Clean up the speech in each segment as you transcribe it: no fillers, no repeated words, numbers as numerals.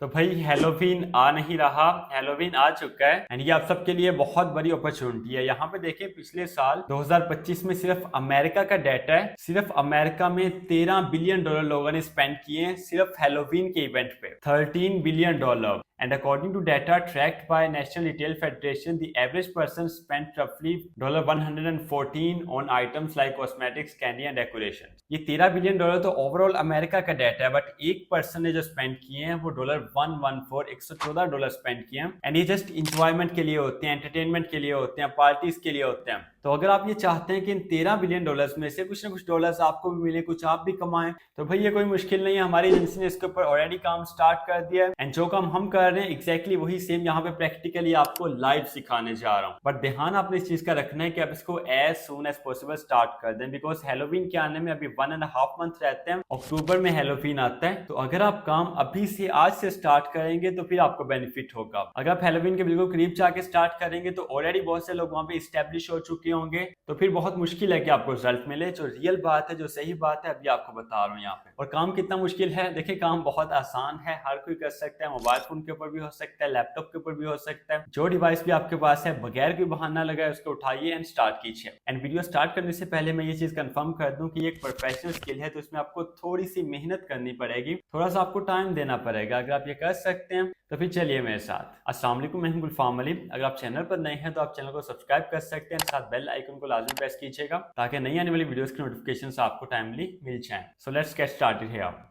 तो भाई हेलोवीन आ नहीं रहा, हेलोवीन आ चुका है एंड ये आप सबके लिए बहुत बड़ी अपॉर्चुनिटी है। यहाँ पे देखें पिछले साल 2025 में सिर्फ अमेरिका का डाटा है, सिर्फ अमेरिका में $13 बिलियन लोगों ने स्पेंड किए हैं सिर्फ हेलोवीन के इवेंट पे, $13 billion. And according to data tracked by National Retail Federation, the average person spent roughly $114 on items like cosmetics, candy and decoration. ये $13 बिलियन तो ओवरऑल अमेरिका का डाटा है, बट एक पर्सन ने जो स्पेंड किए हैं वो $114 स्पेंड किए हैं एंड ये जस्ट इंजॉयमेंट के लिए होते हैं, एंटरटेनमेंट के लिए होते हैं, पार्टीज के लिए होते हैं। तो अगर आप ये चाहते हैं कि इन $13 बिलियन में से कुछ ना कुछ डॉलर्स आपको भी मिले, कुछ आप भी कमाएं, तो भाई ये कोई मुश्किल नहीं है। हमारी एजेंसी ने इसके ऊपर ऑलरेडी काम स्टार्ट कर दिया है एंड जो काम हम कर रहे हैं एग्जैक्टली वही सेम यहाँ पे प्रैक्टिकली आपको लाइव सिखाने जा रहा हूँ। बट ध्यान आपने इस चीज का रखना है कि आप इसको as soon as possible start कर दें, बिकॉज हेलोवीन के आने में अभी 1.5 मंथ रहते हैं, अक्टूबर में हेलोवीन आता है। तो अगर आप काम अभी से आज से स्टार्ट करेंगे तो फिर आपको बेनिफिट होगा। अगर आप हेलोवीन के बिल्कुल करीब जाके स्टार्ट करेंगे तो ऑलरेडी बहुत से लोग वहां पे स्टेब्लिश हो चुके होंगे, तो फिर बहुत मुश्किल है कि आपको रिजल्ट मिले। जो रियल बात है, जो सही बात है, अभी आपको बता रहा हूँ यहाँ पे। और काम कितना मुश्किल है, देखिए काम बहुत आसान है, हर कोई कर सकता है। मोबाइल फोन के ऊपर भी हो सकता है, लैपटॉप के ऊपर भी हो सकता है, जो डिवाइस भी आपके पास है, बगैर कोई बहाना लगाए उसको उठाइए एंड स्टार्ट कीजिए। एंड वीडियो स्टार्ट करने से पहले मैं ये चीज कंफर्म कर दूं कि ये एक प्रोफेशनल स्किल है, तो इसमें आपको थोड़ी सी मेहनत करनी पड़ेगी, थोड़ा सा आपको टाइम देना पड़ेगा। अगर आप ये कर सकते हैं तो फिर चलिए मेरे साथ। अस्सलाम वालेकुम, मैं हूं गुलफाम अली। अगर आप चैनल पर नए हैं तो आप चैनल को सब्सक्राइब कर सकते हैं, साथ बेल आइकन को लाजमी प्रेस कीजिएगा ताकि नई आने वाली वीडियोस की नोटिफिकेशन आपको टाइमली मिल जाए। So let's get started here.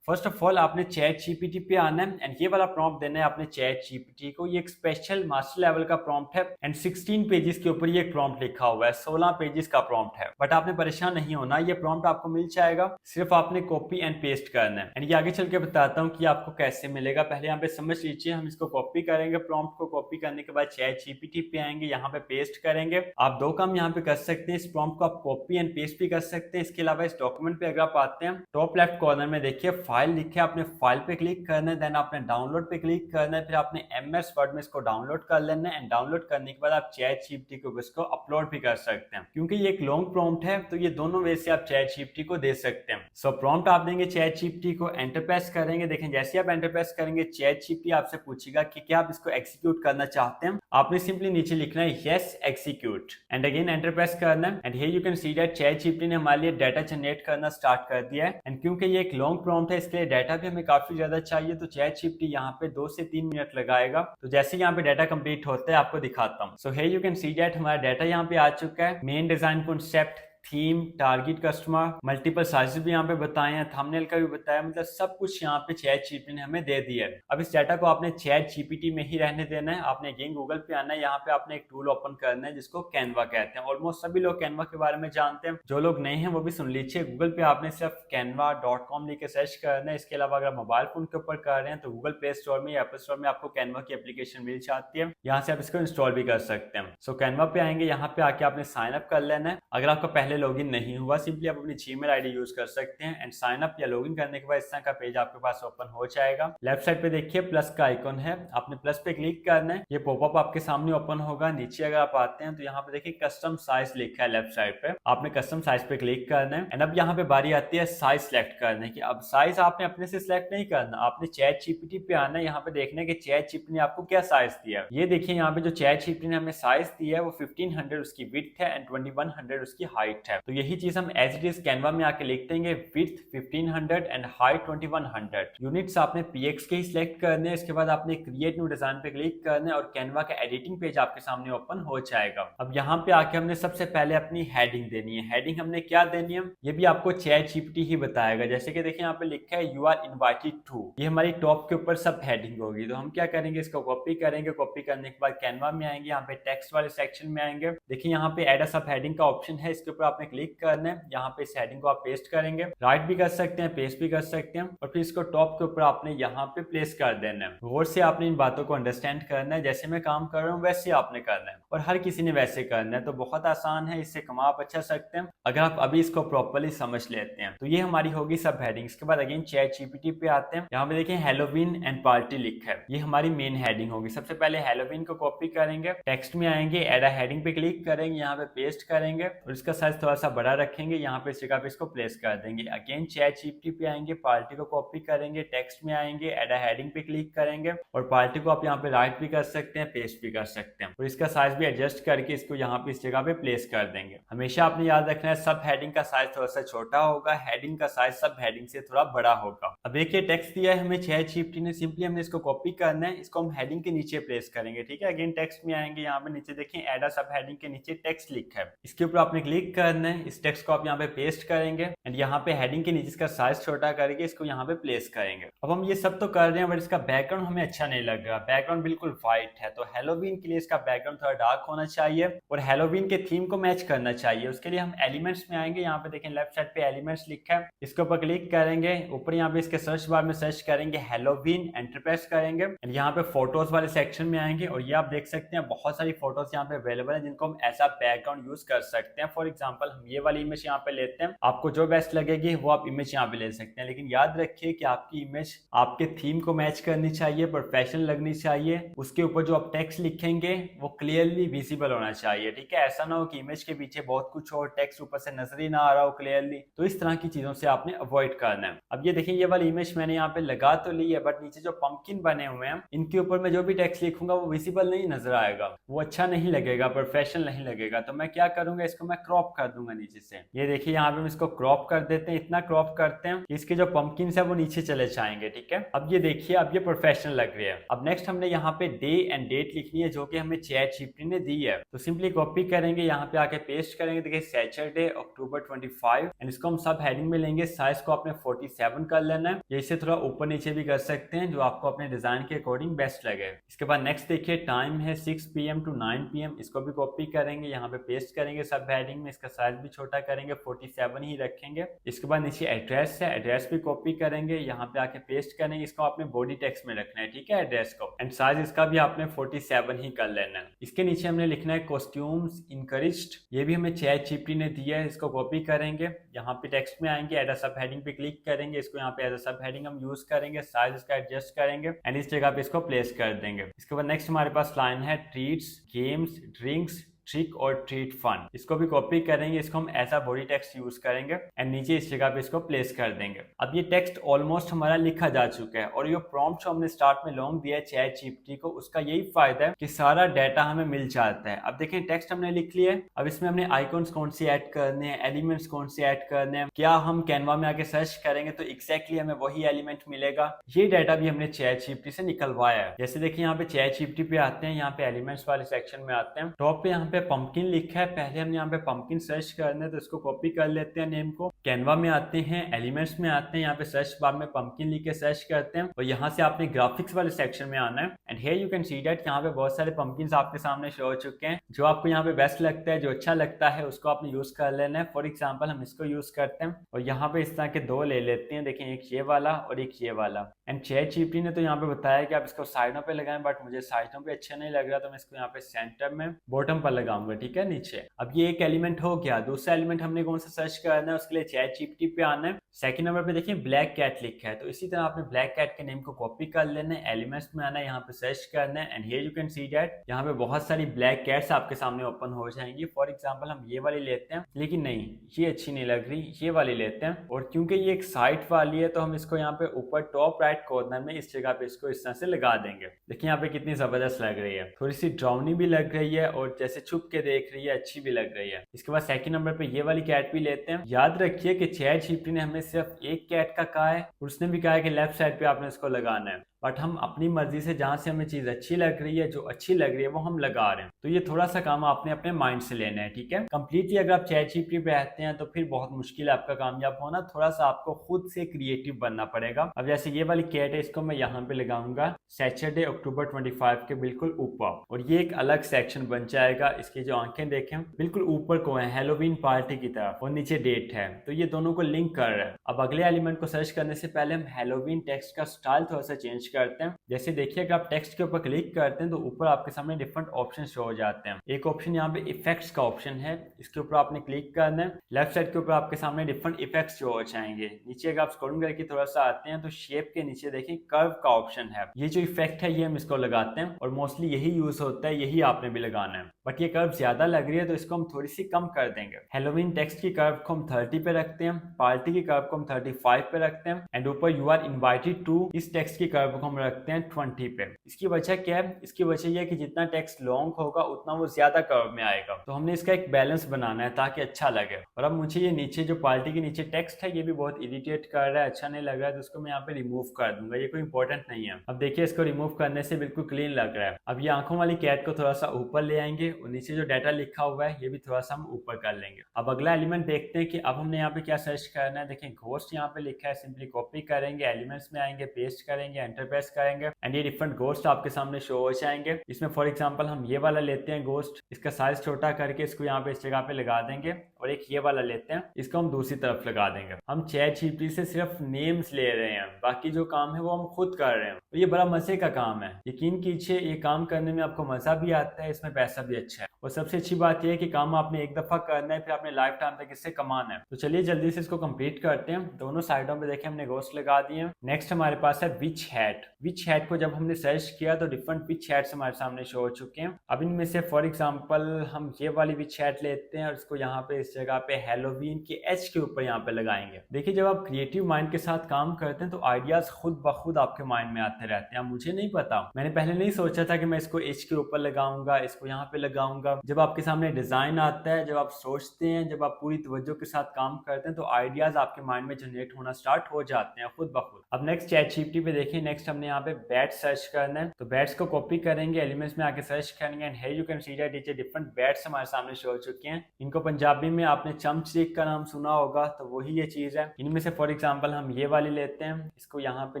First of all आपने चैट जीपीटी पे आना है एंड ये वाला प्रॉम्प्ट देना है आपने चैट जीपीटी को। ये एक स्पेशल मास्टर लेवल का प्रॉम्प्ट है एंड 16 पेजेस के ऊपर ये प्रॉम्प्ट लिखा हुआ है, 16 पेजेस का प्रॉम्प्ट है। बट आपने परेशान नहीं होना, ये प्रॉम्प्ट आपको मिल जाएगा, सिर्फ आपने कॉपी एंड पेस्ट करना है। एंड ये आगे चल के बताता हूँ कि आपको कैसे मिलेगा। पहले यहाँ पे समझ लीजिए, हम इसको कॉपी करेंगे, प्रॉम्प्ट को कॉपी करने के बाद चैट जीपीटी पे आएंगे, यहाँ पे पेस्ट करेंगे। आप दो काम यहाँ पे कर सकते हैं, इस प्रॉम्प्ट को आप कॉपी एंड पेस्ट भी कर सकते हैं। इसके अलावा इस डॉक्यूमेंट पे अगर आप आते हैं, टॉप लेफ्ट कॉर्नर में देखिए फाइल लिखे, आपने फाइल पे क्लिक करना है, देन आपने डाउनलोड पे क्लिक करना है, फिर आपने एमएस वर्ड में इसको डाउनलोड कर लेना है एंड डाउनलोड करने के बाद आप चैट जीपीटी को इसको अपलोड भी कर सकते हैं। क्योंकि ये एक लॉन्ग प्रॉम्प्ट है तो ये दोनों वे से आप चैट जीपीटी को दे सकते हैं। सो प्रॉम्प्ट आप देंगे चैट जीपीटी को, एंटर प्रेस करेंगे। देखें जैसे आप एंटर प्रेस करेंगे चैट जीपीटी आपसे पूछेगा कि क्या आप इसको एग्जीक्यूट करना चाहते हैं। आपने सिंपली नीचे लिखना है yes execute and again enter press करना है। And here you can see that chat GPT ने हमारे लिए डाटा जनरेट करना स्टार्ट कर दिया है। एंड क्योंकि ये एक लॉन्ग प्रॉम्प्ट है इसके लिए डाटा भी हमें काफी ज्यादा चाहिए, तो चैट जीपीटी यहाँ पे 2 से 3 मिनट लगाएगा। तो जैसे यहाँ पे डाटा कंप्लीट होता है आपको दिखाता हूँ। So here you can see that हमारा डाटा यहाँ पे आ चुका है। Main design concept, theme, target customer, multiple sizes भी यहाँ पे बताए हैं, थंबनेल का भी बताया, मतलब सब कुछ यहाँ पे चैट जीपीटी ने हमें दे दिया है। अब इस डाटा को आपने चैट जीपीटी में ही रहने देना है। आपने अगेन गूगल पे आना है, यहाँ पे आपने एक टूल ओपन करना है जिसको कैनवा कहते हैं। ऑलमोस्ट सभी लोग कैनवा के बारे में जानते हैं, जो लोग नए हैं वो भी सुन लीजिए। गूगल पे आपने सिर्फ canva.com लिख के सर्च करना है। इसके अलावा अगर मोबाइल फोन के ऊपर कर रहे हैं तो गूगल प्ले स्टोर में या एप्पल स्टोर में आपको कैनवा की एप्लीकेशन मिल जाती है, यहाँ से आप इसको इंस्टॉल भी कर सकते हैं। सो कैनवा पे आएंगे, यहाँ पे आके आपने साइन अप कर लेना है। अगर आपका पहले लॉगिन नहीं हुआ, सिंपली आप अपनी जीमेल आईडी यूज कर सकते हैं एंड साइन अप या लॉगिन करने के बाद इस तरह का पेज आपके पास ओपन हो जाएगा। लेफ्ट साइड पे देखिए प्लस का आइकॉन है, आपने प्लस पे क्लिक करना है, ये पॉपअप आपके सामने ओपन होगा। नीचे अगर आप आते हैं तो यहाँ पे देखिए कस्टम साइज लिखा है लेफ्ट साइड पे, आपने कस्टम साइज पे क्लिक करना है। एंड अब यहाँ पे बारी आती है साइज सिलेक्ट करने की। अब साइज आपने अपने से सिलेक्ट नहीं करना, आपने चैट जीपीटी पे आना है, यहाँ पे देखना है कि चैट जीपीटी ने आपको क्या साइज दिया है। ये देखिए यहाँ पे जो चैट जीपीटी ने हमें साइज दिया है वो 1500 उसकी विड्थ है एंड 2100 उसकी हाइट है। तो यही चीज हम एज इट इज कैनवा में आके लिख देंगे, विड्थ 1500 एंड हाइट 2100। यूनिट्स आपने पीएक्स के ही सिलेक्ट करने हैं। इसके बाद आपने क्रिएट न्यू डिजाइन पे क्लिक करना है और कैनवा का एडिटिंग पेज आपके सामने ओपन हो जाएगा। अब यहाँ पे आके हमने सबसे पहले अपनी हेडिंग देनी है। हेडिंग हमने क्या देनी है ये भी आपको चैट जीपीटी ही बताएगा। जैसे कि देखिए यहाँ पे लिखा है यू आर इनवाइटेड टू, ये हमारी टॉप के ऊपर सब हेडिंग होगी। तो हम क्या करेंगे, इसको कॉपी करेंगे, कॉपी करने के बाद कैनवा में आएंगे, यहाँ पे टेक्स्ट वाले सेक्शन में आएंगे। देखिए यहाँ पे एड अ सब हेडिंग का ऑप्शन है, इसके ऊपर आपने क्लिक करना है। यहाँ पे इस हेडिंग को आप पेस्ट करेंगे, राइट भी कर सकते हैं, पेस्ट भी कर सकते हैं, और फिर इसको टॉप के ऊपर आपने यहाँ पे प्लेस कर देना है। गौर से आपने इन बातों को अंडरस्टैंड करना है, जैसे मैं काम कर रहा हूँ वैसे आपने करना है और हर किसी ने वैसे करना है। तो बहुत आसान है, इससे कमा आप अच्छा सकते हैं अगर आप अभी इसको प्रॉपर्ली समझ लेते हैं। तो ये हमारी होगी सब हेडिंग। इसके बाद अगेन चैट जीपीटी पे आते हैं, यहाँ पे देखिए हेलोवीन एंड पार्टी लिखा है, ये हमारी मेन हेडिंग होगी। सबसे पहले हेलोवीन को कॉपी करेंगे, टेक्स्ट में आएंगे, एड अ हेडिंग पे क्लिक करेंगे, यहाँ पे पेस्ट करेंगे और इसका साइज साइज थोड़ा सा बड़ा रखेंगे, यहाँ पे इस जगह पे इसको प्लेस कर देंगे। अगेन चैट पे आएंगे, पार्टी को कॉपी करेंगे, टेक्स्ट में आएंगे, एड अ हेडिंग पे क्लिक करेंगे और पार्टी को आप यहाँ पे राइट भी कर सकते हैं, पेस्ट भी कर सकते हैं और इसका साइज भी एडजस्ट करके इसको यहाँ पे इस जगह पे प्लेस कर देंगे। हमेशा आपने याद रखना है सब हेडिंग का साइज थोड़ा सा छोटा होगा, हेडिंग का साइज सब हेडिंग से थोड़ा बड़ा होगा। अब देखिए टेक्स्ट दिया है हमें चैट ने, सिंपली हमने इसको कॉपी करना है, इसको हम हेडिंग के नीचे प्लेस करेंगे। ठीक है, अगेन टेक्स्ट में आएंगे, यहाँ पे नीचे देखिए एड अ सब हेडिंग के नीचे टेक्स्ट लिखा है, इसके ऊपर आपने क्लिक करना है, इस टेक्स्ट को आप यहाँ पे पेस्ट करेंगे एंड यहाँ पे हेडिंग के नीचे इसका साइज छोटा करके इसको यहाँ पे प्लेस करेंगे। अब हम ये सब तो कर रहे हैं बट इसका बैकग्राउंड हमें अच्छा नहीं लग रहा, बैकग्राउंड बिल्कुल व्हाइट है, तो हैलोवीन के लिए इसका बैकग्राउंड थोड़ा डार्क होना चाहिए और हैलोवीन के थीम को मैच करना चाहिए। उसके लिए हम एलिमेंट्स में आएंगे, यहाँ पे देखें लेफ्ट साइड पे एलिमेंट्स लिखा है, इसके ऊपर क्लिक करेंगे, ऊपर यहाँ पे इसके सर्च बार में सर्च करेंगे हैलोवीन, एंटर प्रेस करेंगे एंड यहाँ पे फोटोज वाले सेक्शन में आएंगे और ये आप देख सकते हैं बहुत सारी फोटोज यहाँ पे अवेलेबल है जिनको हम ऐसा बैकग्राउंड यूज कर सकते हैं। फॉर एग्जाम्पल हम ये वाली इमेज यहाँ पे लेते हैं, आपको जो बेस्ट लगेगी वो आप इमेज यहाँ पे ले सकते हैं, लेकिन याद रखिए कि आपकी इमेज आपके थीम को मैच करनी चाहिए, प्रोफेशनल लगनी चाहिए, उसके ऊपर जो आप टेक्स्ट लिखेंगे वो क्लियरली विजिबल होना चाहिए। ठीक है, ऐसा ना हो कि इमेज के पीछे बहुत कुछ और टेक्स्ट ऊपर से नजर ही ना आ रहा हो क्लियरली, तो इस तरह की चीजों से आपने अवॉइड करना है। अब ये देखिए ये वाली इमेज मैंने यहाँ पे लगा तो ली है बट नीचे जो पंपकिन बने हुए हैं इनके ऊपर मैं जो भी टेक्स्ट लिखूंगा वो विजिबल नहीं नजर आएगा, वो अच्छा नहीं लगेगा, प्रोफेशनल नहीं लगेगा, तो मैं क्या करूंगा इसको मैं क्रॉप कर दूंगा नीचे से। ये देखिए यहाँ पे हम इसको क्रॉप कर देते हैं, इतना क्रॉप करते हैं कि इसके जो पंपकिन है वो नीचे चले जाएंगे। ठीक है, अब ये देखिए अब ये प्रोफेशनल लग रही है। अब नेक्स्ट हमने यहाँ पे डे एंड डेट लिखनी है जो कि हमें चैट ने दी है, तो सिंपली कॉपी करेंगे, यहाँ पे आके पेस्ट करेंगे, देखिए सैटरडे अक्टूबर 25 एंड इसको हम सब हेडिंग में लेंगे, साइज को आपने 47 कर लेना है, ये इसे थोड़ा ऊपर नीचे भी कर सकते हैं जो आपको अपने डिजाइन के अकॉर्डिंग बेस्ट लगे। इसके बाद नेक्स्ट देखिए टाइम है 6 PM to 9 PM, इसको भी कॉपी करेंगे, यहाँ पे पेस्ट करेंगे सब हेडिंग में, इसका साइज भी छोटा करेंगे 47 ही रखेंगे। इसके बाद नीचे एड्रेस है, एड्रेस भी कॉपी करेंगे, यहाँ पे आके पेस्ट करेंगे, इसको आपने बॉडी टेक्स्ट में रखना है। ठीक है, एड्रेस को एंड साइज इसका भी आपने 47 ही कर लेना है। इसके नीचे हमने लिखना है कॉस्ट्यूम्स इनकरेज्ड, ये भी हमें चैट ने दिया है, इसको कॉपी करेंगे, यहाँ पे टेक्स्ट में आएंगे, एड अ सब हेडिंग पे क्लिक करेंगे, इसको यहाँ पे एज अ सब हेडिंग हम यूज करेंगे, साइज इसका एडजस्ट करेंगे एंड इस जगह पे इसको प्लेस कर देंगे। इसके बाद नेक्स्ट हमारे पास लाइन है ट्रीट्स गेम्स ड्रिंक्स ट्रिक और ट्रीट फन, इसको भी कॉपी करेंगे, इसको हम ऐसा बॉडी टेक्स्ट यूज करेंगे एंड नीचे इस जगह पे इसको प्लेस कर देंगे। अब ये टेक्स्ट ऑलमोस्ट हमारा लिखा जा चुका है और ये प्रॉम्प्ट जो हमने स्टार्ट में लॉन्ग दिया है चैट को, उसका यही फायदा है कि सारा डाटा हमें मिल जाता है। अब देखें टेक्स्ट हमने लिख लिया है, अब इसमें हमने आइकॉन्स कौन से ऐड करने हैं, एलिमेंट्स कौन से ऐड करने हैं, क्या हम कैनवा में आके सर्च करेंगे तो एक्जैक्टली हमें वही एलिमेंट मिलेगा, ये डाटा भी हमने चैट से निकलवाया है। जैसे देखिए यहाँ पे चैट पे आते हैं, यहाँ पे एलिमेंट्स वाले सेक्शन में आते हैं, टॉप पे यहाँ पे पंपकिन लिखा है, पहले हम यहाँ पे पंपकिन सर्च करना है तो इसको कॉपी कर लेते हैं नेम को, कैनवा में आते हैं, एलिमेंट्स में आते हैं, यहाँ पे सर्च बार में पंपकिन लिख के सर्च करते हैं और यहाँ से आपने ग्राफिक्स वाले सेक्शन में आना है and here you can see that यहाँ पे बहुत सारे पंपकिन आपके सामने शो हो चुके हैं, जो आपको यहाँ पे बेस्ट लगता है, जो अच्छा लगता है उसको आपने यूज कर लेना है। फॉर एग्जाम्पल हम इसको यूज करते हैं और यहाँ पे इस तरह के दो ले लेते हैं, देखें एक ये वाला और एक ये वाला एंड चैट ने तो यहाँ पे बताया कि आप इसको साइडों पे लगाएं, बट मुझे साइडों पे अच्छा नहीं लग रहा तो मैं इसको यहाँ पे सेंटर में बॉटम पर लगाऊंगा। ठीक है, नीचे। अब ये एक एलिमेंट हो गया, दूसरा एलिमेंट हमने कौन सा सर्च करना है, उसके लिए चैट पे आना है, सेकंड नंबर पे देखिए ब्लैक कैट लिखा है, तो इसी तरह आपने ब्लैक कैट के नेम को कॉपी कर लेना है, एलिमेंट्स में आना है, यहाँ पे सर्च करना है and here you can see that यहाँ पे बहुत सारी ब्लैक कैट्स आपके सामने ओपन हो जाएंगी। फॉर एग्जांपल हम ये वाली लेते हैं, लेकिन नहीं ये अच्छी नहीं लग रही, ये वाली लेते हैं और क्योंकि ये एक साइट वाली है तो हम इसको यहाँ पे ऊपर टॉप राइट कॉर्नर में इस जगह पे इसको इस तरह से लगा देंगे। देखिए यहाँ पे कितनी जबरदस्त लग रही है, थोड़ी सी ड्राउनी भी लग रही है और जैसे छुप के देख रही है, अच्छी भी लग रही है। इसके बाद सेकंड नंबर पे ये वाली कैट भी लेते हैं। याद रखिए कि चैट ने हमें सिर्फ एक कैट का कहा है, उसने भी कहा है कि लेफ्ट साइड पे आपने इसको लगाना है, बट हम अपनी मर्जी से जहां से हमें चीज अच्छी लग रही है, जो अच्छी लग रही है वो हम लगा रहे हैं, तो ये थोड़ा सा काम आपने अपने माइंड से लेना है। ठीक है, कंप्लीटली अगर आप चैट पे रहते हैं तो फिर बहुत मुश्किल है आपका कामयाब होना, थोड़ा सा आपको खुद से क्रिएटिव बनना पड़ेगा। अब जैसे ये वाली कैट है, इसको मैं यहाँ पे लगाऊंगा सैटरडे अक्टूबर 25 के बिल्कुल ऊपर और ये एक अलग सेक्शन बन जाएगा। इसकी जो आंखें देखें बिल्कुल ऊपर को है हैलोवीन पार्टी की तरफ और नीचे डेट है, तो ये दोनों को लिंक कर रहा है। अब अगले एलिमेंट को सर्च करने से पहले हम हैलोवीन टेक्स्ट का स्टाइल थोड़ा सा चेंज करते हैं। जैसे देखिए अगर आप टेक्स्ट के ऊपर क्लिक करते हैं तो ऊपर आपके सामने डिफरेंट ऑप्शन शो हो जाते हैं। एक ऑप्शन यहाँ पे इफेक्ट्स का ऑप्शन है, इसके ऊपर आपने क्लिक करना है। लेफ्ट साइड के ऊपर आपके सामने डिफरेंट इफेक्ट्स शो हो जाएंगे। नीचे अगर आप स्क्रॉलिंग करके थोड़ा सा आते हैं तो शेप के नीचे देखिए कर्व का ऑप्शन है। ये जो इफेक्ट है ये हम इसको लगाते हैं और मोस्टली यही यूज होता है, यही आपने भी लगाना है। बट ये कर्व ज्यादा लग रही है तो इसको हम थोड़ी सी कम कर देंगे। हेलोवीन टेक्स्ट की कर्व को हम 30 पे रखते हैं, पार्टी की कर्व को हम 35 पे रखते हैं एंड ऊपर यू आर इनवाइटेड टू इस टेक्स्ट की कर्व को हम रखते हैं 20 पे। इसकी वजह क्या है? इसकी वजह यह है कि जितना टेक्स्ट लॉन्ग होगा उतना वो ज्यादा कर्व में आएगा। तो हमने इसका एक बैलेंस बनाना है ताकि अच्छा लगे। और अब मुझे ये नीचे जो पार्टी के नीचे टेक्स्ट है ये भी बहुत इरिटेट कर रहा है, अच्छा नहीं लग रहा है, तो उसको मैं यहाँ पे रिमूव कर दूंगा। ये कोई इंपॉर्टेंट नहीं है। अब देखिए इसको रिमूव करने से बिल्कुल क्लीन लग रहा है। अब ये आंखों वाली कैट को थोड़ा सा ऊपर ले आएंगे और नीचे जो डाटा लिखा हुआ है ये भी थोड़ा सा हम ऊपर कर लेंगे। अब अगला एलिमेंट देखते हैं कि अब हमने यहाँ पे क्या सर्च करना है। देखिए घोस्ट यहाँ पे लिखा है, सिंपली कॉपी करेंगे, एलिमेंट्स में आएंगे, पेस्ट करेंगे, एंटर प्रेस करेंगे एंड ये डिफरेंट घोस्ट आपके सामने शो हो जाएंगे। इसमें फॉर एग्जांपल हम ये वाला लेते हैं घोस्ट, इसका साइज छोटा करके इसको यहाँ पे इस जगह पे लगा देंगे और एक ये वाला लेते हैं, इसको हम दूसरी तरफ लगा देंगे। हम ChatGPT से सिर्फ नेम्स ले रहे हैं, बाकी जो काम है वो हम खुद कर रहे हैं। तो ये बड़ा मजे का काम है, यकीन कीजिए ये काम करने में आपको मजा भी आता है, इसमें पैसा भी अच्छा है। और सबसे अच्छी बात यह है कि काम आपने एक दफा करना है, फिर आपने लाइफ टाइम तक इससे कमाना है। तो चलिए जल्दी से इसको कंप्लीट करते हैं। दोनों साइडों पे देखें हमने घोस्ट लगा दिए हैं। नेक्स्ट हमारे पास है विच हैट। विच हैट को जब हमने सर्च किया तो डिफरेंट विच हैट्स हमारे सामने शो हो चुके हैं। अब इनमें से फॉर एग्जांपल हम ये वाली विच हैट लेते हैं और इसको यहाँ पे इस जगह पे हेलोवीन के एच के ऊपर यहाँ पे लगाएंगे। देखिए जब आप क्रिएटिव माइंड के साथ काम करते हैं तो आइडियाज खुद ब खुद आपके माइंड में आते रहते हैं। मुझे नहीं पता, मैंने पहले नहीं सोचा था कि मैं इसको एच के ऊपर लगाऊंगा, इसको यहाँ पे लगाऊंगा। जब आपके सामने डिजाइन आता है, जब आप सोचते हैं, जब आप पूरी तवज्जो के साथ काम करते हैं तो आइडियाज आपके माइंड में जनरेट होना स्टार्ट हो जाते हैं खुद ब खुद। अब नेक्स्ट ChatGPT पे देखिए, नेक्स्ट हमने यहाँ पे बैट सर्च करना है। तो बैट्स को कॉपी करेंगे, एलिमेंट्स में आके सर्च करेंगे and here you can see that नीचे डिफरेंट बैट्स हमारे सामने शो हो चुके हैं। इनको पंजाबी में आपने चमचीक का नाम सुना होगा, तो वही ये चीज है। इनमें से फॉर एग्जांपल हम ये वाली लेते हैं, इसको यहाँ पे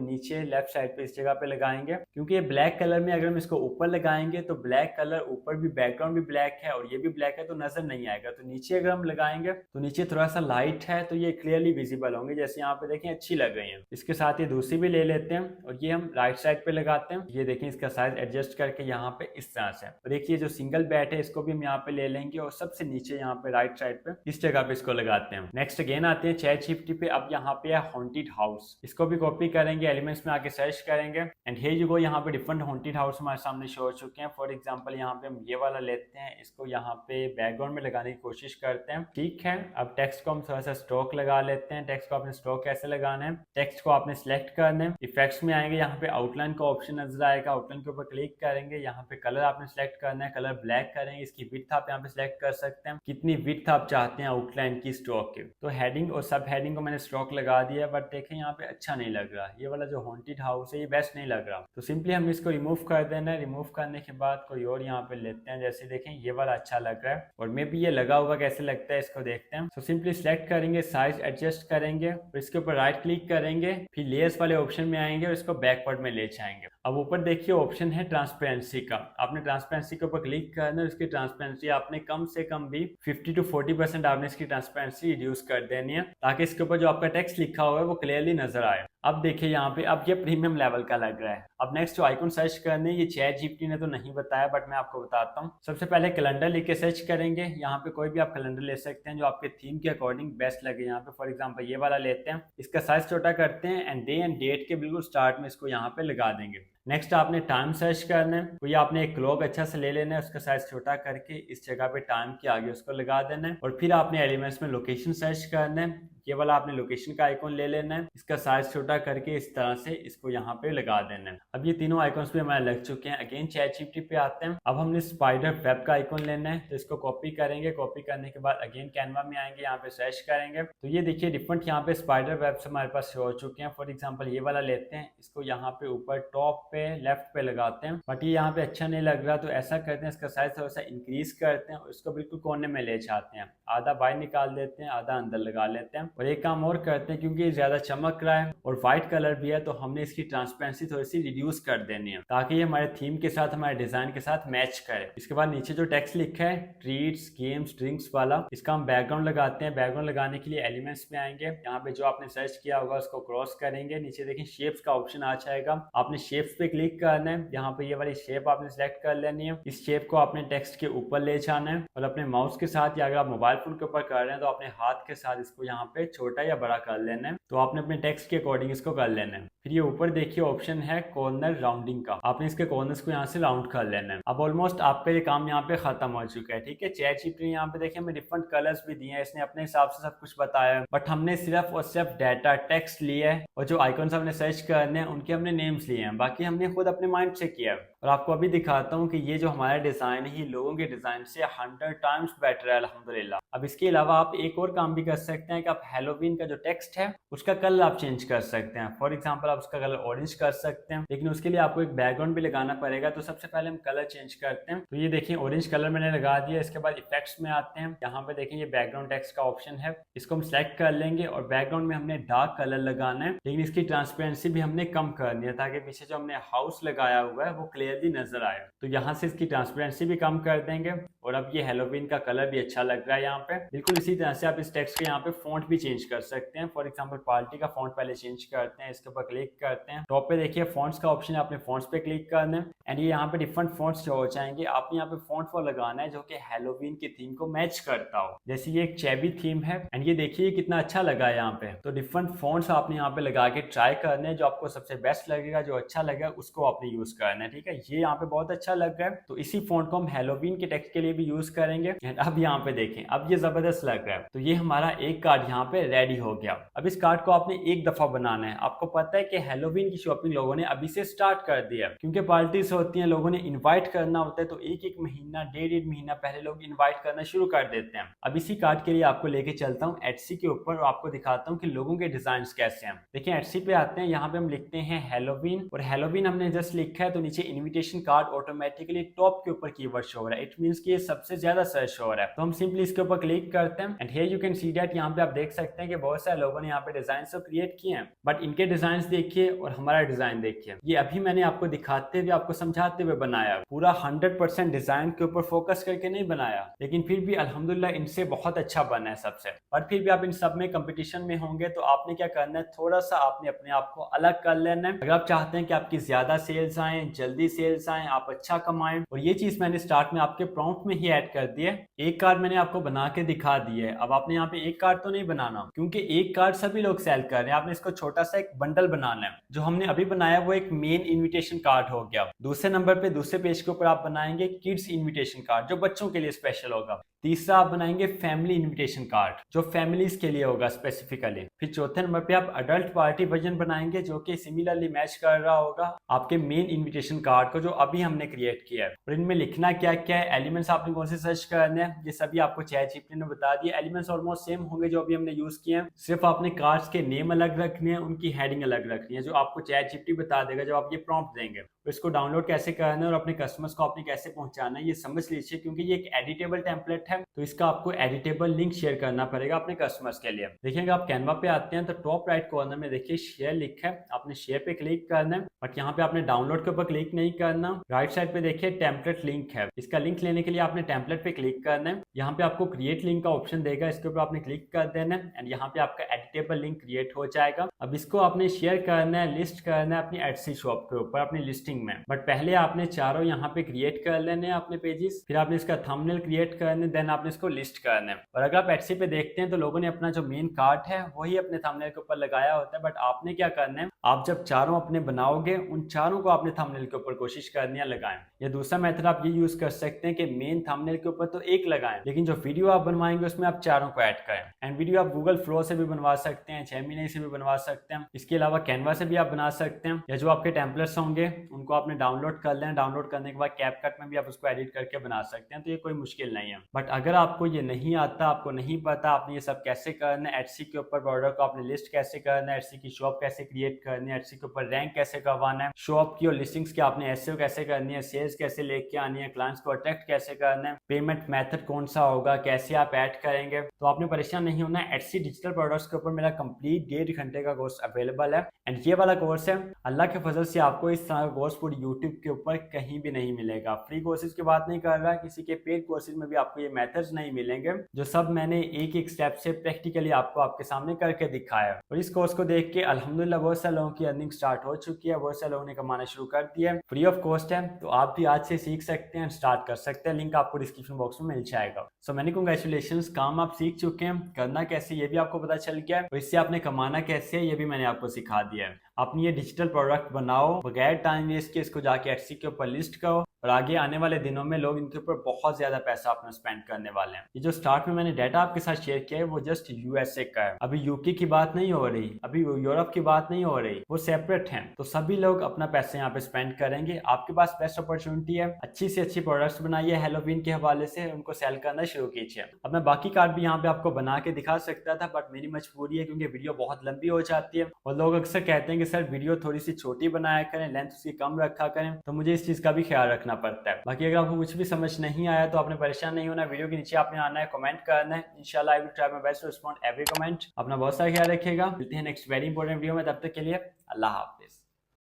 नीचे लेफ्ट साइड पे इस जगह पे लगाएंगे, क्योंकि ये ब्लैक कलर में अगर हम इसको ऊपर लगाएंगे तो ब्लैक कलर ऊपर भी बैकग्राउंड भी ब्लैक है और ये भी ब्लैक है तो नजर नहीं आएगा। तो नीचे अगर हम लगाएंगे तो नीचे थोड़ा सा लाइट है तो ये क्लियरली विजिबल होंगे, जैसे यहाँ पे देखें अच्छी लग रही है। इसके साथ ये दूसरी भी ले लेते हैं और ये हम राइट साइड पे लगाते हैं। ये देखें इसका साइज एडजस्ट करके यहाँ पे इस तरह से। और देखिए जो सिंगल बैट है इसको भी हम यहाँ पे ले लेंगे और सबसे नीचे यहाँ पे राइट साइड पे इस जगह पे इसको लगाते हैं। नेक्स्ट अगेन आते हैं ChatGPT पे। अब यहाँ पे है हॉन्टेड हाउस, इसको भी कॉपी करेंगे, एलिमेंट्स में आके सर्च करेंगे एंड हियर यू गो। यहाँ पे डिफरेंट हॉन्टेड हाउस हमारे सामने शो हो चुके हैं। फॉर एग्जांपल यहाँ पे हम ये वाला लेते हैं, इसको यहाँ पे बैकग्राउंड में लगाने की कोशिश करते हैं। ठीक है, अब टेक्स्ट को हम थोड़ा सा स्ट्रोक लगा लेते हैं। टेक्स्ट को आपने स्ट्रोक कैसे लगाना है, टेक्स्ट को आपने सिलेक्ट करना है, इफेक्ट्स में आएंगे, यहाँ पे आउटलाइन का ऑप्शन नजर आएगा, आउटलाइन के ऊपर क्लिक करेंगे, यहाँ पे कलर आपने सिलेक्ट करना है, कलर ब्लैक करेंगे, इसकी विड्थ आप यहाँ पे सिलेक्ट कर सकते हैं, कितनी विड्थ आप चाहते हैं आउटलाइन की स्ट्रोक की। तो हेडिंग और सब हेडिंग को मैंने स्ट्रोक लगा दिया, बट देखें यहाँ पे अच्छा नहीं लग रहा, ये वाला जो हॉन्टेड हाउस है ये बेस्ट नहीं लग रहा। तो सिंपली हम इसको रिमूव कर देना है। रिमूव करने के बाद कोई और यहाँ पे लेते हैं, जैसे देखें ये वाला अच्छा लग रहा है और मे भी ये लगा हुआ कैसे लगता है इसको देखते हैं। तो सिंपली सिलेक्ट करेंगे, साइज एडजस्ट करेंगे और इसके ऊपर राइट क्लिक करेंगे, फिर लेयर्स वाले ऑप्शन में आएंगे और इसको बैकवर्ड में ले जाएंगे। अब ऊपर देखिए ऑप्शन है ट्रांसपेरेंसी का, आपने ट्रांसपेरेंसी के ऊपर क्लिक करना है। इसकी ट्रांसपेरेंसी आपने कम से कम भी 50 to 40% आपने इसकी ट्रांसपेरेंसी रिड्यूस कर देनी है ताकि इसके ऊपर जो आपका टेक्स्ट लिखा हुआ है वो क्लियरली नजर आए। अब देखिए यहाँ पे अब ये प्रीमियम लेवल का लग रहा है। अब नेक्स्ट जो आइकन सर्च करने, ये ChatGPT ने तो नहीं बताया बट मैं आपको बताता हूँ। सबसे पहले कैलेंडर लिख के सर्च करेंगे, यहाँ पे कोई भी आप कैलेंडर ले सकते हैं जो आपके थीम के अकॉर्डिंग बेस्ट लगे। यहाँ पे फॉर एग्जांपल ये वाला लेते हैं, इसका साइज छोटा करते हैं एंड डे एंड डेट के बिल्कुल स्टार्ट में इसको यहाँ पे लगा देंगे। नेक्स्ट आपने टाइम सर्च करना है, तो ये आपने एक क्लॉक अच्छा से ले लेना है, उसका साइज छोटा करके इस जगह पे टाइम के आगे उसको लगा देना है। और फिर आपने एलिमेंट्स में लोकेशन सर्च करना है, ये वाला आपने लोकेशन का आइकॉन ले लेना है, इसका साइज छोटा करके इस तरह से इसको यहाँ पे लगा देना है। अब ये तीनों आइकॉन्स भी हमारे लग चुके हैं। अगेन ChatGPT पे आते हैं। अब हमने स्पाइडर वेब का आइकॉन लेना है, तो इसको कॉपी करेंगे, कॉपी करने के बाद अगेन कैनवा में आएंगे, यहाँ पे सर्च करेंगे, तो ये देखिए डिफरेंट यहाँ पे स्पाइडर वेब्स हमारे पास शो हो चुके हैं। फॉर एग्जाम्पल ये वाला लेते हैं, इसको यहाँ पे ऊपर टॉप पे लेफ्ट पे लगाते हैं, बट ये यहाँ पे अच्छा नहीं लग रहा, तो ऐसा करते हैं इसका साइज थोड़ा सा इंक्रीज करते हैं और इसको बिल्कुल कोने में ले जाते हैं, आधा बाहर निकाल देते हैं, आधा अंदर लगा लेते हैं और एक काम और करते हैं, क्योंकि ये ज्यादा चमक रहा है और व्हाइट कलर भी है, तो हमने इसकी ट्रांसपेरेंसी थोड़ी सी रिड्यूस कर देनी है ताकि ये हमारे थीम के साथ, हमारे डिजाइन के साथ मैच करे। इसके बाद नीचे जो टेक्स्ट लिखा है ट्रीट्स गेम्स ड्रिंक्स वाला, इसका हम बैकग्राउंड लगाते हैं। बैकग्राउंड लगाने के लिए एलिमेंट्स में आएंगे, यहाँ पे जो आपने सर्च किया होगा उसको क्रॉस करेंगे, नीचे देखिए शेप्स का ऑप्शन आ जाएगा, आपने शेप्स पे क्लिक करना है। यहाँ पे ये वाली शेप आपने सेलेक्ट कर लेनी है। इस शेप को आपने टेक्स्ट के ऊपर ले जाना है और अपने माउस के साथ, या अगर आप मोबाइल फोन के ऊपर कर रहे हैं तो अपने हाथ के साथ इसको यहाँ पे छोटा या बड़ा कर लेना है। तो आपने अपने टेक्स्ट के अकॉर्डिंग इसको कर लेना है। फिर ये ऊपर देखिए ऑप्शन है कॉर्नर राउंडिंग का, आपने इसके कॉर्नर्स को यहाँ से राउंड कर लेना है। अब ऑलमोस्ट आपका ये काम यहाँ पे खत्म हो चुका है, ठीक है। ChatGPT यहाँ पे देखिए हमें डिफरेंट कलर्स भी दिए हैं, इसने अपने हिसाब से सब कुछ बताया है, बट हमने सिर्फ और सिर्फ डाटा टेक्स्ट लिया है और जो आइकॉन्स हमने सर्च करने हैं उनके हमने नेम्स लिए हैं, बाकी हमने खुद अपने माइंड से किया है। और आपको अभी दिखाता हूँ कि ये जो हमारा डिजाइन है लोगों के डिजाइन से 100 टाइम्स बेटर है अल्हम्दुलिल्लाह। अब इसके अलावा आप एक और काम भी कर सकते हैं कि आप हैलोवीन का जो टेक्स्ट है उसका कलर आप चेंज कर सकते हैं। फॉर एग्जांपल आप उसका कलर ऑरेंज कर सकते हैं, लेकिन उसके लिए आपको एक बैकग्राउंड भी लगाना पड़ेगा। तो सबसे पहले हम कलर चेंज करते हैं। तो ये देखिए ऑरेंज कलर मैंने लगा दिया। इसके बाद इफेक्ट्स में आते हैं, यहाँ पे देखिए ये बैकग्राउंड टेक्स्ट का ऑप्शन है, इसको हम सेलेक्ट कर लेंगे और बैकग्राउंड में हमने डार्क कलर लगाना है, लेकिन इसकी ट्रांसपेरेंसी भी हमने कम करनी है ताकि पीछे जो हमने हाउस लगाया हुआ है वो क्लियरली नजर आए। तो यहाँ से इसकी ट्रांसपेरेंसी भी कम कर देंगे और अब ये हैलोवीन का कलर भी अच्छा लग रहा है यहाँ पे। बिल्कुल इसी तरह से आप इस टेक्स्ट के यहाँ पे फॉन्ट भी चेंज कर सकते हैं। फॉर एग्जांपल पार्टी का फॉन्ट पहले चेंज करते हैं, इसके ऊपर क्लिक करते हैं, टॉप पे देखिए फॉन्ट्स का ऑप्शन है, आपने फॉन्ट्स पे क्लिक करना है एंड ये यहाँ पे डिफरेंट फॉन्ट्स जो हो जाएंगे। आपने यहाँ पे फॉन्ट वो लगाना है जो कि हैलोवीन की थीम को मैच करता हो, जैसे ये एक चैबी थीम है एंड ये देखिए कितना अच्छा लगा है यहाँ पे। तो डिफरेंट फॉन्ट्स आपने यहाँ पे लगा के ट्राई करने हैं, जो आपको सबसे बेस्ट लगेगा, जो अच्छा लगेगा उसको आपने यूज करना है, ठीक है। ये यहाँ पे बहुत अच्छा लग रहा है, तो इसी फॉन्ट को हम हैलोवीन के टेक्स्ट के लिए भी यूज करेंगे। एंड अब यहाँ पे देखें, अब ये जबरदस्त लग रहा है। तो ये हमारा एक कार्ड यहाँ पे रेडी हो गया। अब इस कार्ड को आपने एक दफा बनाना है। आपको पता है कि हैलोवीन की शॉपिंग लोगों ने अभी से स्टार्ट कर दिया, क्योंकि पार्टीज होती हैं, लोगों ने इनवाइट करना होता है, तो एक एक महीना डेढ़ महीना पहले लोग इनवाइट करना शुरू कर देते हैं। अब इसी कार्ड के लिए आपको लेके चलता हूँ एटसी के ऊपर और आपको दिखाता हूँ कि लोगों के डिजाइन कैसे हैं। देखिए एटसी पे आते हैं, यहाँ पे हम लिखते हैं हैलोवीन और हैलोवीन हमने जस्ट लिखा है तो नीचे इन्विटेशन कार्ड ऑटोमेटिकली टॉप के ऊपर कीवर्ड शो हो रहा है। इट मींस कि ये सबसे ज्यादा सर्च हो रहा है। तो हम सिंपली इसके ऊपर क्लिक करते हैं and here you can see that, यहाँ पे आप देख सकते हैं कि बहुत सारे लोगों ने यहाँ पे डिजाइन तो क्रिएट किए हैं, बट इनके डिजाइन देखिए और हमारा डिजाइन देखिए। ये अभी मैंने आपको दिखाते हुए, आपको समझाते हुए बनाया, पूरा 100% डिजाइन के ऊपर फोकस करके नहीं बनाया, लेकिन फिर भी अल्हम्दुलिल्लाह इनसे बहुत अच्छा बना है सबसे। और फिर भी आप इन सब में कंपटीशन में होंगे तो आपने क्या करना है, थोड़ा सा आपने अपने आप को अलग कर लेना है। अगर आप चाहते हैं कि आपकी ज्यादा सेल्स आए, जल्दी सेल्स आए, आप अच्छा कमाएं, और ये चीज मैंने स्टार्ट में आपके प्रॉम्प्ट में ही ऐड कर दी है। एक कार्ड मैंने आपको बना के दिखा दी है। अब आपने यहाँ पे एक कार्ड तो नहीं बनाना, क्योंकि एक कार्ड सभी लोग सेल कर रहे हैं। आपने इसको छोटा सा एक बंडल बनाना है। जो हमने अभी बनाया वो एक मेन इनविटेशन कार्ड हो गया। दूसरे नंबर पे दूसरे पेज के ऊपर आप बनाएंगे किड्स इनविटेशन कार्ड, जो बच्चों के लिए स्पेशल होगा। तीसरा आप बनाएंगे फैमिली इनविटेशन कार्ड, जो फैमिलीज के लिए होगा स्पेसिफिकली। फिर चौथे नंबर पे आप अडल्ट पार्टी वर्जन बनाएंगे, जो कि सिमिलरली मैच कर रहा होगा आपके मेन इनविटेशन कार्ड को, जो अभी हमने क्रिएट किया है। और इनमें लिखना क्या क्या है, एलिमेंट्स आपने कौन से सर्च करने हैं, ये सभी आपको ChatGPT ने बता दिया। एलिमेंट्स ऑलमोस्ट सेम होंगे जो अभी हमने यूज किए हैं, सिर्फ आपने कार्ड्स के नेम अलग रखने हैं, उनकी हेडिंग अलग रखनी है, जो आपको ChatGPT बता देगा जब आप ये प्रॉम्प्ट देंगे। तो इसको डाउनलोड कैसे करना है और अपने कस्टमर्स को आपने कैसे पहुंचाना है ये समझ लीजिए, क्योंकि ये एक एडिटेबल टेम्पलेट है, तो इसका आपको एडिटेबल लिंक शेयर करना पड़ेगा अपने कस्टमर्स के लिए। देखिए आप कैनवा पे आते हैं तो टॉप राइट कॉर्नर में देखिए शेयर लिखा है, आपने शेयर पे क्लिक करना है, बट यहाँ पे आपने डाउनलोड के ऊपर क्लिक नहीं करना। राइट साइड पे देखिए टेम्पलेट लिंक है, इसका लिंक लेने के लिए आपने टेम्पलेट पे क्लिक करना है। यहाँ पे आपको क्रिएट लिंक का ऑप्शन देगा, इसके ऊपर आपने क्लिक कर देना है एंड यहाँ पे आपका एडिटेबल लिंक क्रिएट हो जाएगा। अब इसको आपने शेयर करना है, लिस्ट करना है अपनी एटसी शॉप के ऊपर, अपनी लिस्टिंग में। बट पहले आपने चारों यहाँ पे क्रिएट कर लेने हैं अपने पेजेस, फिर आपने इसका थंबनेल क्रिएट करने, देन आपने इसको लिस्ट करना है। और अगर आप एटसी पे देखते हैं तो लोगों ने अपना जो मेन कार्ड है वही अपने थंबनेल के ऊपर लगाया होता है, बट आपने क्या करना है, आप जब चारों अपने बनाओगे उन चारों को आपने थंबनेल के ऊपर कोशिश करनी है लगाएं। या दूसरा मेथड आप ये यूज कर सकते हैं कि मेन थंबनेल के ऊपर तो एक लगाएं, लेकिन जो वीडियो आप बनवाएंगे उसमें आप चारों को ऐड करें। एंड वीडियो आप गूगल फ्लो से भी बनवा सकते हैं, जेमिनी से भी बनवा सकते हैं, इसके अलावा कैनवा से भी आप बना सकते हैं, या जो आपके टेम्पलेट्स होंगे उनको आपने डाउनलोड कर लें। डाउनलोड करने के बाद कैपकट में भी आप उसको एडिट करके बना सकते हैं, तो ये कोई मुश्किल नहीं है। बट अगर आपको ये नहीं आता, आपको नहीं पता आपने ये सब कैसे करना है, एटसी के ऊपर बॉर्डर को आपने लिस्ट कैसे करना है, एटसी की शॉप कैसे क्रिएट करनी है, एटसी के ऊपर रैंक कैसे करवाना है, शॉप की और लिस्टिंग्स की आपने एसईओ कैसे करनी है, सेल्स कैसे लेके आनी है, क्लाइंट्स को अट्रैक्ट कैसे करना है, पेमेंट मेथड कौन सा होगा, कैसे आप ऐड करेंगे, तो आपने परेशान नहीं होना है। Etsy डिजिटल प्रोडक्ट्स के ऊपर मेरा कंप्लीट 1.5 घंटे का कोर्स अवेलेबल है। एंड ये वाला कोर्स है, अल्लाह के फजल से आपको इस तरह का कोर्स पूरी यूट्यूब के ऊपर कहीं भी नहीं मिलेगा। फ्री कोर्सेज की बात नहीं कर रहा, किसी के पेड कोर्सेज में भी आपको ये मेथड्स नहीं मिलेंगे, जो सब मैंने एक एक स्टेप से प्रैक्टिकली आपको आपके सामने करके दिखाया। और इस कोर्स को देख के अल्हम्दुलिल्लाह बहुत सारे लोगों की अर्निंग स्टार्ट हो चुकी है, बहुत सारे लोगों ने कमाना शुरू कर दिया है। फ्री ऑफ कॉस्ट है, तो आप भी आज से सीख सकते हैं, स्टार्ट कर सकते हैं। लिंक आपको डिस्क्रिप्शन बॉक्स में मिल जाएगा। सो मैंने कंग्रेचुलेशन, काम आप सीख चुके हैं, करना कैसे ये भी आपको पता चल गया है, और इससे आपने कमाना कैसे है ये भी मैंने आपको सिखा दिया है। अपनी ये डिजिटल प्रोडक्ट बनाओ बगैर टाइम वेस्ट के, इसको जाके Etsy के ऊपर लिस्ट करो, और आगे आने वाले दिनों में लोग इनके ऊपर बहुत ज्यादा पैसा अपना स्पेंड करने वाले हैं। ये जो स्टार्ट में मैंने डाटा आपके साथ शेयर किया है वो जस्ट यूएसए का है, अभी यूके की बात नहीं हो रही, अभी यूरोप की बात नहीं हो रही, वो सेपरेट हैं। तो सभी लोग अपना पैसा यहाँ पे स्पेंड करेंगे। आपके पास बेस्ट अपॉर्चुनिटी है, अच्छी से अच्छी प्रोडक्ट्स बनाइए, हैलोवीन के हवाले से उनको सेल करना शुरू कीजिए। अब मैं बाकी कार्ड भी यहाँ पे आपको बना के दिखा सकता था, बट मेरी मजबूरी है क्योंकि वीडियो बहुत लंबी हो जाती है, और लोग अक्सर कहते हैं कि सर वीडियो थोड़ी सी छोटी बनाया करें, लेंथ उसकी कम रखा करें, तो मुझे इस चीज का भी ख्याल रखना पड़ता है। बाकी अगर आपको कुछ भी समझ नहीं आया तो आपने परेशान नहीं होना, वीडियो के नीचे आपने आना है, कमेंट करना है, इंशाल्लाह I will try my best to respond every comment. अपना बहुत सारा ख्याल रखिएगा, मिलते हैं नेक्स्ट वेरी इंपॉर्टेंट वीडियो में, तब तक के लिए अल्लाह हाफिज।